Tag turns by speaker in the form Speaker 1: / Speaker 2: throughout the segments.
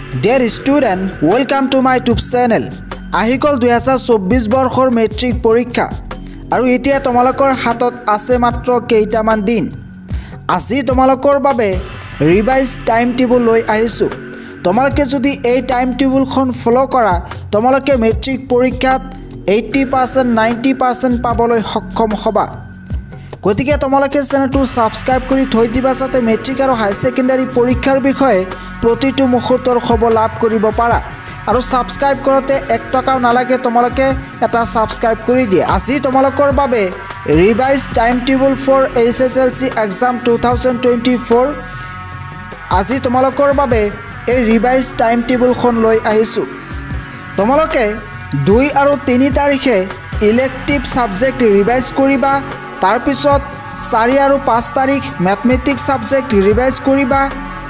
Speaker 1: Dear student, welcome to my YouTube channel. আহিকল 2024 বৰ্ষৰ matric পৰীক্ষা আৰু এতিয়া তোমালোকৰ হাতত আছে মাত্ৰ কেইটামান দিন। আজি তোমালোকৰ বাবে ৰিভাইজ টাইম টেবুল লৈ আহিছো। তোমালোকে যদি এই টাইম টেবুলখন ফলো কৰা, তোমালোকে মেট্ৰিক পৰীক্ষাত 80% 90% পাবলৈ সক্ষম হ'বা। গতিকে তোমালোকে চেনেলটো সাবস্ক্ৰাইব কৰি থৈ দিবা যাতে মেট্ৰিক আৰু হাই সেকেন্ডাৰী পৰীক্ষাৰ বিষয়ে প্ৰতিটো মুহূৰ্তৰ খবৰ লাভ কৰিব পাৰা। আৰু সাবস্ক্ৰাইব কৰোতে 1 টকাও নালাগে, তোমালোকে এটা সাবস্ক্ৰাইব কৰি দিয়া। আজি তোমালোকৰ বাবে revise time table for SSLC exam 2024 আজি তোমালোকৰ বাবে এই ৰিভাইজ টাইম টেবুলখন লৈ আহিছো। তোমালোকে 2 আৰু 3 তাৰিখে ইলেক্টিভ সাবজেক্ট ৰিভাইজ কৰিবা। তাৰ পিছত 4 আৰু 5 তাৰিখ ম্যাথমেটিক্স সাবজেক্ট ৰিভাইজ কৰিবা।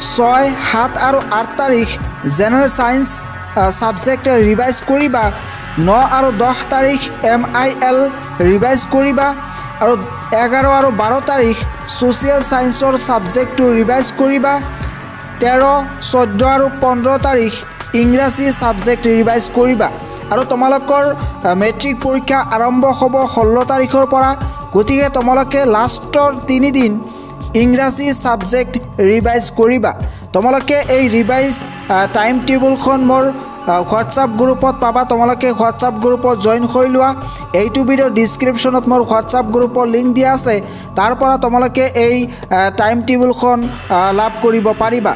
Speaker 1: 6, 7 আৰু 8 তাৰিখ জেনাৰেল সায়েন্স সাবজেক্ট ৰিভাইজ কৰিবা। 9 আৰু 10 তাৰিখ MIL ৰিভাইজ কৰিবা আৰু 11 আৰু 12 তাৰিখ সোশিয়াল সায়েন্সৰ সাবজেক্টটো ৰিভাইজ কৰিবা। 13, 14 আৰু 15 তাৰিখ ইংৰাজী সাবজেক্ট ৰিভাইজ কৰিবা। আৰু তোমালোকৰ মেট্ৰিক পৰীক্ষা আৰম্ভ হ'ব 16 তাৰিখৰ পৰা। গতিকে তোমালোকে লাষ্টৰ 3 দিন ইংৰাজী সাবজেক্ট ৰিভাইজ কৰিবা। তোমালোকে এই ৰিভাইজ টাইম টেবুলখন মোৰ হোৱাটছআপ গ্ৰুপত পাবা। তোমালোকে হোৱাটছআপ গ্ৰুপত জইন হৈ লোৱা। এইটো ভিডিঅ' ডিসক্ৰিপশ্যনত মোৰ হোৱাটছআপ গ্ৰুপৰ লিংক দিয়া আছে, তাৰ পৰা তোমালোকে এই টাইম টেবুলখন লাভ কৰিব পাৰিবা।